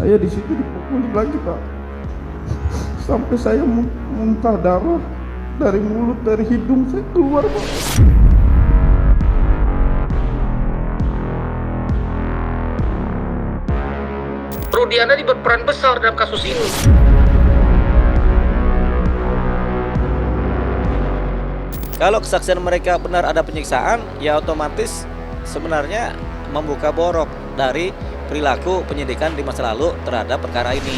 Saya di situ dipukulin lagi Pak, sampai saya muntah darah dari mulut, dari hidung saya keluar Pak. Rudiana berperan besar dalam kasus ini. Kalau kesaksian mereka benar ada penyiksaan, ya otomatis sebenarnya membuka borok dari perilaku penyidikan di masa lalu terhadap perkara ini.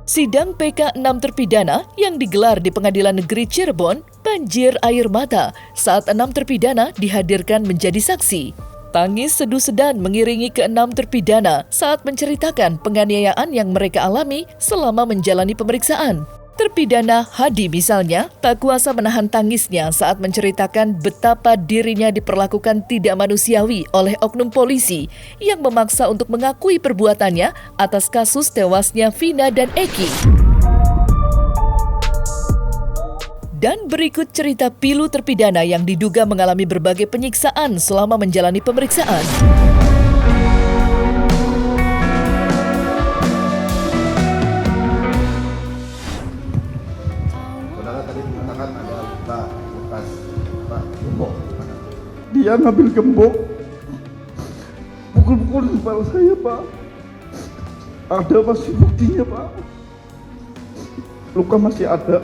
Sidang PK 6 terpidana yang digelar di Pengadilan Negeri Cirebon banjir air mata saat 6 terpidana dihadirkan menjadi saksi. Tangis sedu-sedan mengiringi ke-6 terpidana saat menceritakan penganiayaan yang mereka alami selama menjalani pemeriksaan. Terpidana Hadi misalnya tak kuasa menahan tangisnya saat menceritakan betapa dirinya diperlakukan tidak manusiawi oleh oknum polisi yang memaksa untuk mengakui perbuatannya atas kasus tewasnya Vina dan Eki. Dan berikut cerita pilu terpidana yang diduga mengalami berbagai penyiksaan selama menjalani pemeriksaan. Dia ngambil gembok, pukul-pukulin kepala saya Pak. Ada masih buktinya Pak, luka masih ada.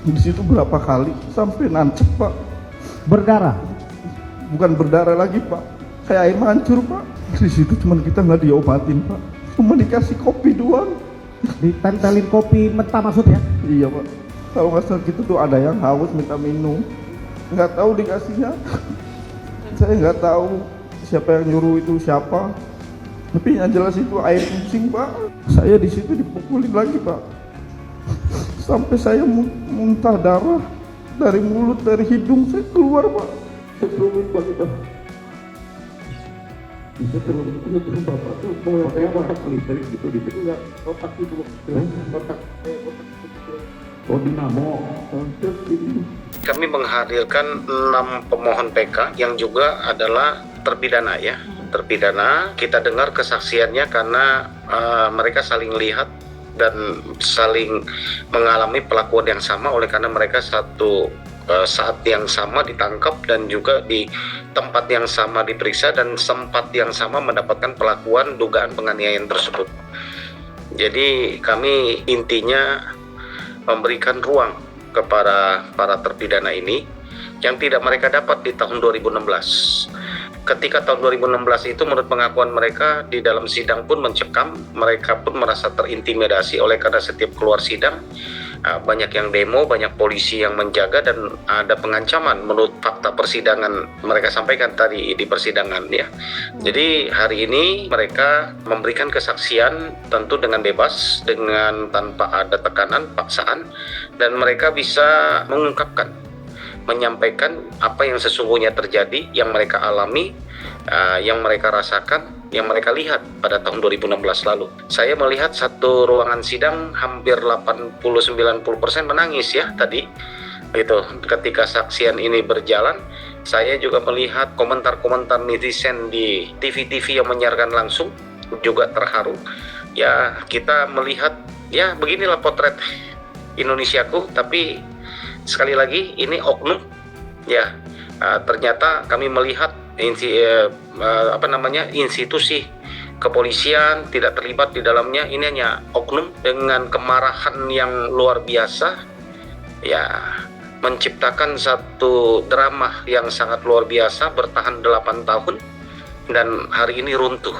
Di situ berapa kali sampai nancep Pak. Berdarah? Bukan berdarah lagi Pak, kayak air mancur Pak. Di situ cuman kita nggak diobatin Pak, cuma dikasih kopi doang. Ditempelin kopi mentah maksudnya? Iya Pak, kalau nggak salah gitu tuh ada yang haus minta minum, nggak tahu dikasihnya. Saya nggak tahu siapa yang nyuruh itu siapa, tapi yang jelas itu air kucing Pak. Saya di situ dipukulin lagi Pak, sampai saya muntah darah dari mulut, dari hidung saya keluar Pak. Saya turun Pak kita. Bisa turun Bapak tuh mau saya otak listrik gitu di situ nggak otak itu otak oh dinamo. Kami menghadirkan 6 pemohon PK yang juga adalah terpidana ya. Terpidana, kita dengar kesaksiannya karena mereka saling lihat dan saling mengalami perlakuan yang sama oleh karena mereka satu saat yang sama ditangkap dan juga di tempat yang sama diperiksa dan sempat yang sama mendapatkan perlakuan dugaan penganiayaan tersebut. Jadi kami intinya memberikan ruang kepada para terpidana ini yang tidak mereka dapat di tahun 2016. Ketika tahun 2016 itu menurut pengakuan mereka di dalam sidang pun mencekam, mereka pun merasa terintimidasi oleh karena setiap keluar sidang banyak yang demo, banyak polisi yang menjaga dan ada pengancaman menurut fakta persidangan mereka sampaikan tadi di persidangan ya. Jadi hari ini mereka memberikan kesaksian tentu dengan bebas, dengan tanpa ada tekanan, paksaan, dan mereka bisa mengungkapkan, menyampaikan apa yang sesungguhnya terjadi, yang mereka alami, yang mereka rasakan, yang mereka lihat pada tahun 2016 lalu. Saya melihat satu ruangan sidang hampir 80-90% menangis ya tadi. Itu ketika saksian ini berjalan, saya juga melihat komentar-komentar netizen di TV-TV yang menyiarkan langsung juga terharu. Ya, kita melihat ya beginilah potret Indonesiaku, tapi sekali lagi ini oknum ya. Ternyata kami melihat institusi kepolisian tidak terlibat di dalamnya. Ini hanya oknum dengan kemarahan yang luar biasa ya, menciptakan satu drama yang sangat luar biasa bertahan 8 tahun dan hari ini runtuh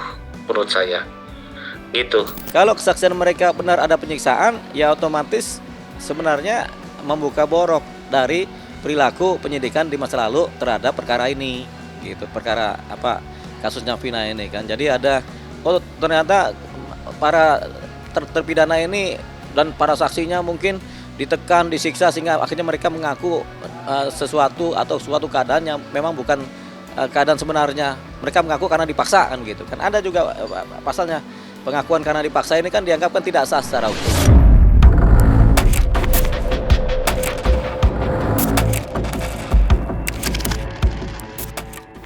menurut saya gitu. Kalau kesaksian mereka benar ada penyiksaan, ya otomatis sebenarnya membuka borok dari perilaku penyidikan di masa lalu terhadap perkara ini gitu, perkara kasusnya Vina ini kan. Jadi ada ternyata para terpidana ini dan para saksinya mungkin ditekan, disiksa sehingga akhirnya mereka mengaku sesuatu atau suatu keadaan yang memang bukan keadaan sebenarnya. Mereka mengaku karena dipaksa kan gitu kan. Ada juga pasalnya pengakuan karena dipaksa ini kan dianggap kan tidak sah secara hukum.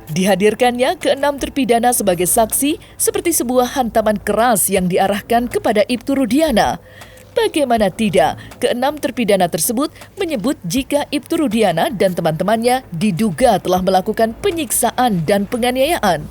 Dihadirkannya ke-6 terpidana sebagai saksi seperti sebuah hantaman keras yang diarahkan kepada Ibtu Rudiana. Bagaimana tidak, ke-6 terpidana tersebut menyebut jika Ibtu Rudiana dan teman-temannya diduga telah melakukan penyiksaan dan penganiayaan.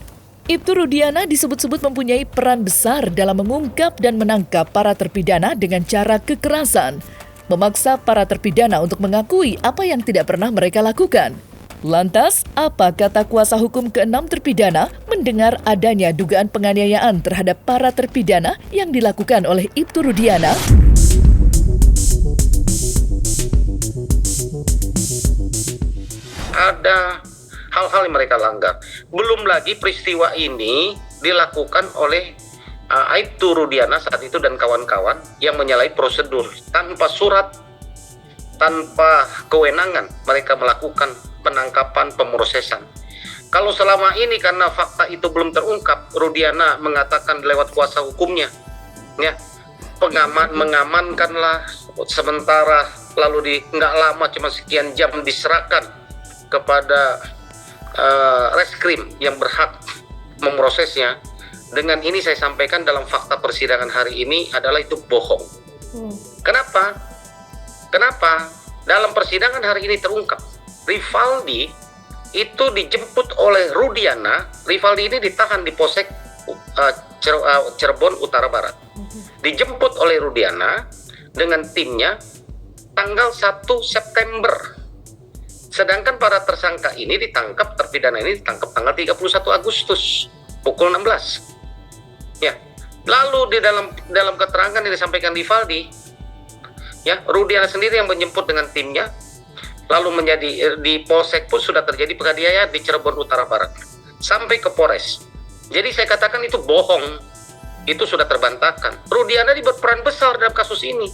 Ibtu Rudiana disebut-sebut mempunyai peran besar dalam mengungkap dan menangkap para terpidana dengan cara kekerasan, memaksa para terpidana untuk mengakui apa yang tidak pernah mereka lakukan. Lantas, apa kata kuasa hukum ke-6 terpidana mendengar adanya dugaan penganiayaan terhadap para terpidana yang dilakukan oleh Ibtu Rudiana? Ada hal-hal yang mereka langgar. Belum lagi peristiwa ini dilakukan oleh Ibtu Rudiana saat itu dan kawan-kawan yang menyalahi prosedur tanpa surat, tanpa kewenangan mereka melakukan penangkapan, pemrosesan. Kalau selama ini karena fakta itu belum terungkap, Rudiana mengatakan lewat kuasa hukumnya, ya, mengamankanlah sementara, lalu nggak lama cuma sekian jam diserahkan kepada reskrim yang berhak memprosesnya. Dengan ini saya sampaikan dalam fakta persidangan hari ini adalah itu bohong. Kenapa? Dalam persidangan hari ini terungkap Rivaldi itu dijemput oleh Rudiana. Rivaldi ini ditahan di Polsek Cirebon Utara Barat. Dijemput oleh Rudiana dengan timnya tanggal 1 September. Sedangkan para tersangka ini ditangkap, terpidana ini ditangkap tanggal 31 Agustus pukul 16. Ya. Lalu di dalam keterangan yang disampaikan Rivaldi, ya, Rudiana sendiri yang menjemput dengan timnya. Lalu di Polsek pun sudah terjadi penganiayaan di Cirebon Utara Barat sampai ke Polres. Jadi saya katakan itu bohong, itu sudah terbantahkan. Rudiana berperan besar dalam kasus ini.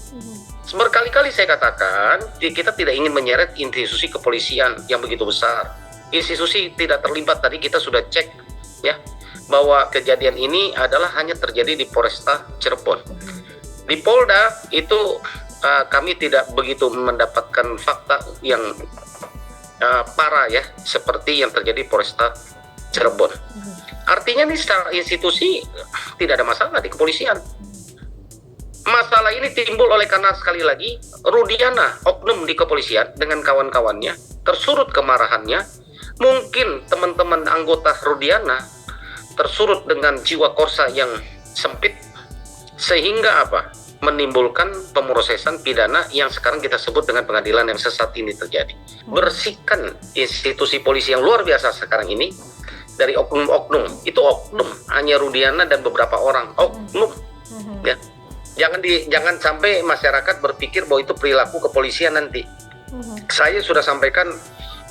Berkali-kali saya katakan kita tidak ingin menyeret institusi kepolisian yang begitu besar. Institusi tidak terlibat, tadi kita sudah cek, ya, bahwa kejadian ini adalah hanya terjadi di Polresta Cirebon. Di Polda itu kami tidak begitu mendapatkan fakta yang parah, ya, seperti yang terjadi di Polresta Cirebon. Artinya nih secara institusi tidak ada masalah di kepolisian. Masalah ini timbul oleh karena sekali lagi Rudiana, oknum di kepolisian dengan kawan-kawannya tersurut kemarahannya. Mungkin teman-teman anggota Rudiana tersurut dengan jiwa korsa yang sempit sehingga menimbulkan pemrosesan pidana yang sekarang kita sebut dengan pengadilan yang sesat ini terjadi. Bersihkan institusi polisi yang luar biasa sekarang ini dari oknum-oknum. Itu oknum, hanya Rudiana dan beberapa orang oknum. Ya. Jangan sampai masyarakat berpikir bahwa itu perilaku kepolisian nanti. Saya sudah sampaikan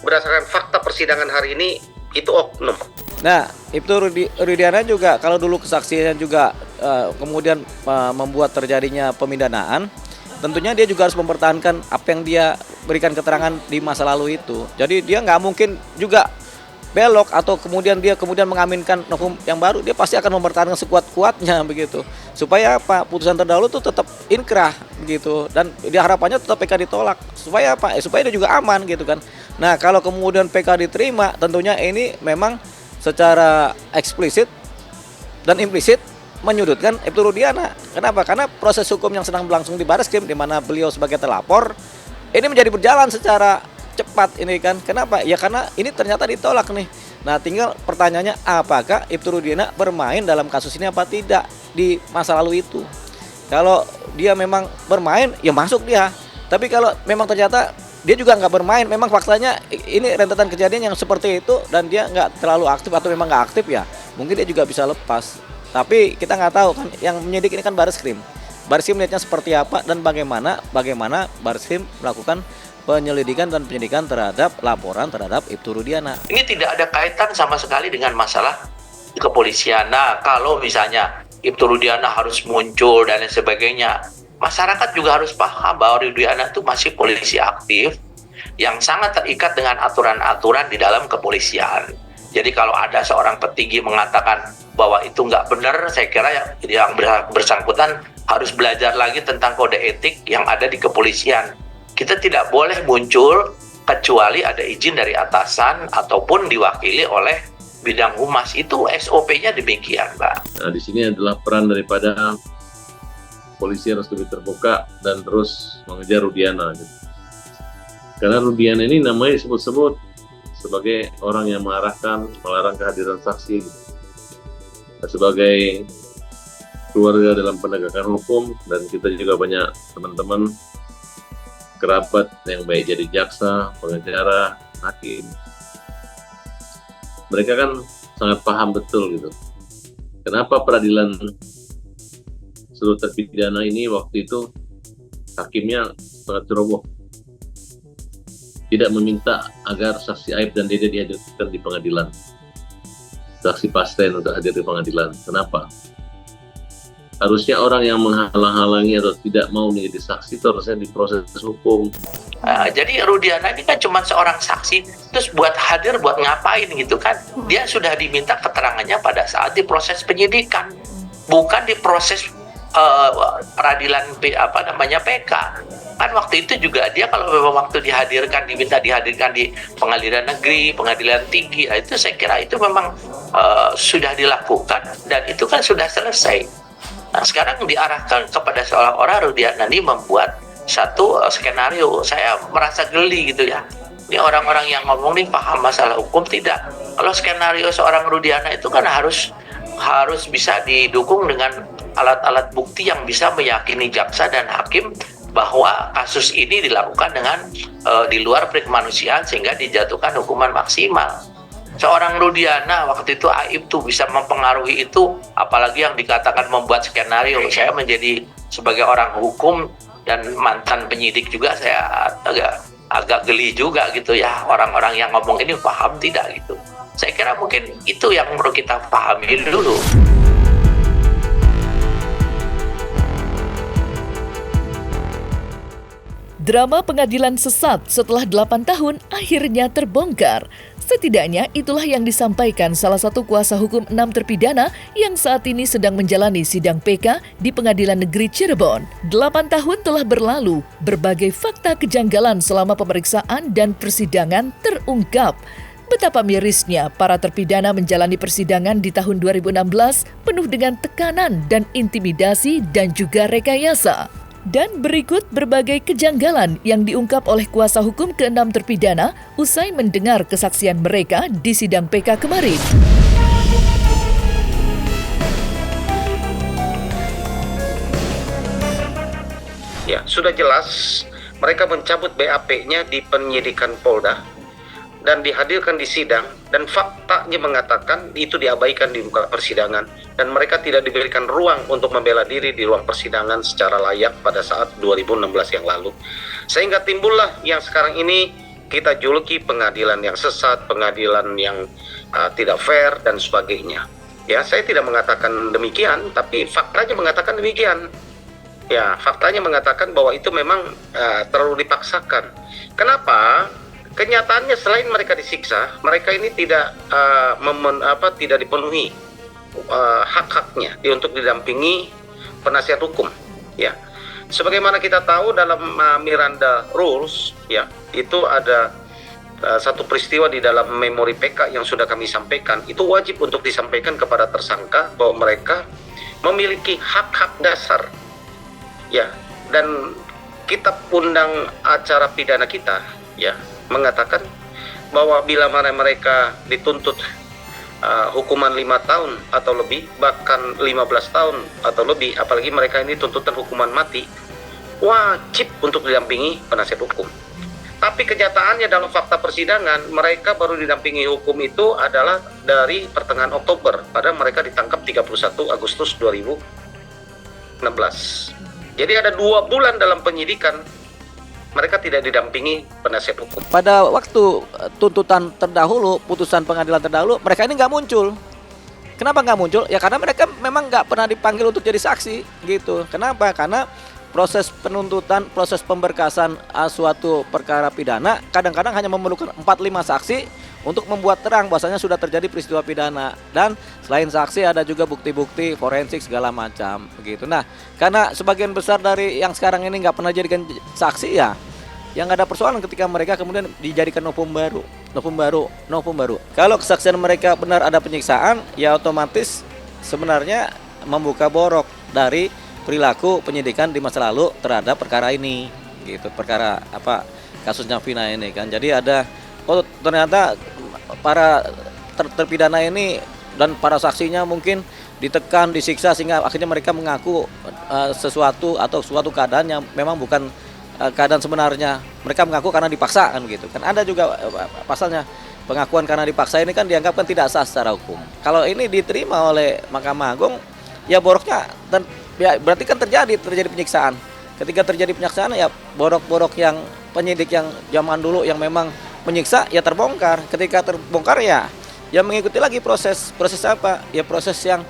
berdasarkan fakta persidangan hari ini itu oknum. Nah, Ibtu Rudiana juga kalau dulu kesaksiannya juga kemudian membuat terjadinya pemindanaan, tentunya dia juga harus mempertahankan apa yang dia berikan keterangan di masa lalu itu. Jadi dia nggak mungkin juga belok atau kemudian mengaminkan hukum yang baru. Dia pasti akan mempertahankan sekuat-kuatnya begitu. Supaya putusan terdahulu itu tetap inkrah begitu, dan dia harapannya tetap PK ditolak. Supaya supaya dia juga aman gitu kan. Nah, kalau kemudian PK diterima, tentunya ini memang secara eksplisit dan implisit menyudutkan Ibtu Rudiana. Kenapa? Karena proses hukum yang sedang berlangsung di Barreskrim, di mana beliau sebagai terlapor, ini menjadi berjalan secara cepat ini kan. Kenapa? Ya karena ini ternyata ditolak nih. Nah, tinggal pertanyaannya, apakah Ibtu Rudiana bermain dalam kasus ini apa tidak di masa lalu itu? Kalau dia memang bermain, ya masuk dia. Tapi kalau memang ternyata dia juga nggak bermain, memang faktanya ini rentetan kejadian yang seperti itu dan dia nggak terlalu aktif atau memang nggak aktif, ya mungkin dia juga bisa lepas. Tapi kita nggak tahu kan, yang menyidik ini kan Barreskrim. Barreskrim melihatnya seperti apa dan bagaimana Barreskrim melakukan penyelidikan dan penyidikan terhadap laporan terhadap Ibtu Rudiana. Ini tidak ada kaitan sama sekali dengan masalah kepolisian. Nah, kalau misalnya Ibtu Rudiana harus muncul dan lain sebagainya, masyarakat juga harus paham bahwa Rudiana itu masih polisi aktif yang sangat terikat dengan aturan-aturan di dalam kepolisian. Jadi kalau ada seorang petinggi mengatakan bahwa itu nggak benar, saya kira yang bersangkutan harus belajar lagi tentang kode etik yang ada di kepolisian. Kita tidak boleh muncul kecuali ada izin dari atasan ataupun diwakili oleh bidang humas itu SOP-nya demikian, Pak. Nah, di sini adalah peran daripada polisi harus lebih terbuka dan terus mengejar Rudiana. Gitu. Karena Rudiana ini namanya disebut-sebut sebagai orang yang mengarahkan, melarang kehadiran saksi. Gitu. Nah, sebagai keluarga dalam penegakan hukum, dan kita juga banyak teman-teman kerabat yang baik jadi jaksa, pengacara, hakim. Mereka kan sangat paham betul gitu. Kenapa peradilan seluruh terpidana ini waktu itu hakimnya sangat ceroboh. Tidak meminta agar saksi Aib dan Dede dihadirkan di pengadilan. Saksi Pasten untuk hadir di pengadilan. Kenapa? Harusnya orang yang menghalang-halangi atau tidak mau menjadi saksi itu harusnya diproses hukum. Jadi Rudiana ini kan cuma seorang saksi, terus buat hadir buat ngapain gitu kan? Dia sudah diminta keterangannya pada saat di proses penyidikan, bukan di proses peradilan PK. Kan waktu itu juga dia kalau memang waktu diminta dihadirkan di pengadilan negeri, pengadilan tinggi, itu saya kira itu memang sudah dilakukan dan itu kan sudah selesai. Nah, sekarang diarahkan kepada seolah-olah Rudiana ini membuat satu skenario. Saya merasa geli gitu ya. Ini orang-orang yang ngomong nih paham masalah hukum tidak. Kalau skenario seorang Rudiana itu kan harus bisa didukung dengan alat-alat bukti yang bisa meyakini jaksa dan hakim bahwa kasus ini dilakukan dengan di luar kemanusiaan sehingga dijatuhkan hukuman maksimal. Seorang Rudiana waktu itu Aib tuh bisa mempengaruhi itu, apalagi yang dikatakan membuat skenario. Saya menjadi sebagai orang hukum dan mantan penyidik juga, saya agak geli juga gitu ya, orang-orang yang ngomong ini paham tidak gitu. Saya kira mungkin itu yang perlu kita pahami dulu. Drama pengadilan sesat setelah 8 tahun akhirnya terbongkar. Setidaknya itulah yang disampaikan salah satu kuasa hukum 6 terpidana yang saat ini sedang menjalani sidang PK di Pengadilan Negeri Cirebon. 8 tahun telah berlalu, berbagai fakta kejanggalan selama pemeriksaan dan persidangan terungkap. Betapa mirisnya para terpidana menjalani persidangan di tahun 2016 penuh dengan tekanan dan intimidasi dan juga rekayasa. Dan berikut berbagai kejanggalan yang diungkap oleh kuasa hukum ke-6 terpidana usai mendengar kesaksian mereka di sidang PK kemarin. Ya, sudah jelas mereka mencabut BAP-nya di penyidikan Polda dan dihadirkan di sidang, dan faktanya mengatakan itu diabaikan di muka persidangan dan mereka tidak diberikan ruang untuk membela diri di ruang persidangan secara layak pada saat 2016 yang lalu. Sehingga timbullah yang sekarang ini kita juluki pengadilan yang sesat, pengadilan yang tidak fair dan sebagainya. Ya, saya tidak mengatakan demikian, tapi faktanya mengatakan demikian. Ya, faktanya mengatakan bahwa itu memang terlalu dipaksakan. Kenapa? Kenyataannya selain mereka disiksa, mereka ini tidak tidak dipenuhi hak-haknya untuk didampingi penasihat hukum. Ya, sebagaimana kita tahu dalam Miranda Rules, ya itu ada satu peristiwa di dalam memori PK yang sudah kami sampaikan. Itu wajib untuk disampaikan kepada tersangka bahwa mereka memiliki hak-hak dasar. Ya, dan kitab undang acara pidana kita, ya, mengatakan bahwa bila mana mereka dituntut hukuman 5 tahun atau lebih, bahkan 15 tahun atau lebih, apalagi mereka ini tuntutan hukuman mati, wajib untuk didampingi penasihat hukum. Tapi kenyataannya dalam fakta persidangan, mereka baru didampingi hukum itu adalah dari pertengahan Oktober, padahal mereka ditangkap 31 Agustus 2016. Jadi ada 2 bulan dalam penyidikan mereka tidak didampingi penasihat hukum. Pada waktu tuntutan terdahulu, putusan pengadilan terdahulu, mereka ini nggak muncul. Kenapa nggak muncul? Ya karena mereka memang nggak pernah dipanggil untuk jadi saksi, gitu. Kenapa? Karena proses penuntutan, proses pemberkasan suatu perkara pidana kadang-kadang hanya memerlukan 4-5 saksi untuk membuat terang bahwasanya sudah terjadi peristiwa pidana, dan selain saksi ada juga bukti-bukti forensik segala macam begitu. Nah, karena sebagian besar dari yang sekarang ini nggak pernah jadikan saksi, ya yang nggak ada persoalan ketika mereka kemudian dijadikan hukum baru novum baru. Kalau kesaksian mereka benar ada penyiksaan, ya otomatis sebenarnya membuka borok dari perilaku penyidikan di masa lalu terhadap perkara ini, gitu. Perkara kasusnya Vina ini kan. Jadi ada ternyata para terpidana ini dan para saksinya mungkin ditekan, disiksa sehingga akhirnya mereka mengaku sesuatu atau suatu keadaan yang memang bukan keadaan sebenarnya. Mereka mengaku karena dipaksa kan gitu. Kan ada juga pasalnya pengakuan karena dipaksa ini kan dianggapkan tidak sah secara hukum. Kalau ini diterima oleh Mahkamah Agung, ya boroknya ya berarti kan terjadi penyiksaan. Ketika terjadi penyiksaan ya borok-borok yang penyidik yang zaman dulu yang memang menyiksa ya terbongkar. Ketika terbongkar ya mengikuti lagi proses apa? Ya proses yang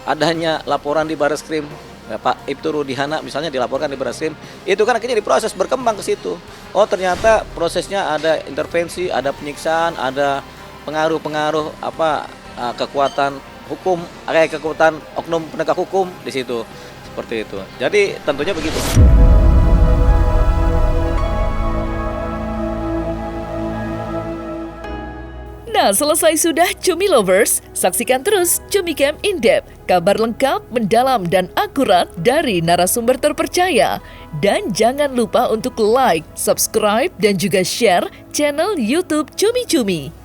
adanya laporan di Barreskrim, ya, Pak Ibtu Rudiana misalnya dilaporkan di Barreskrim, itu kan akhirnya diproses berkembang ke situ. Oh ternyata prosesnya ada intervensi, ada penyiksaan, ada pengaruh-pengaruh kekuatan hukum, kekuatan oknum penegak hukum di situ, seperti itu. Jadi tentunya begitu. Nah, selesai sudah Cumi Lovers, saksikan terus Cumi Camp In Depth, kabar lengkap, mendalam, dan akurat dari narasumber terpercaya. Dan jangan lupa untuk like, subscribe, dan juga share channel YouTube Cumi Cumi.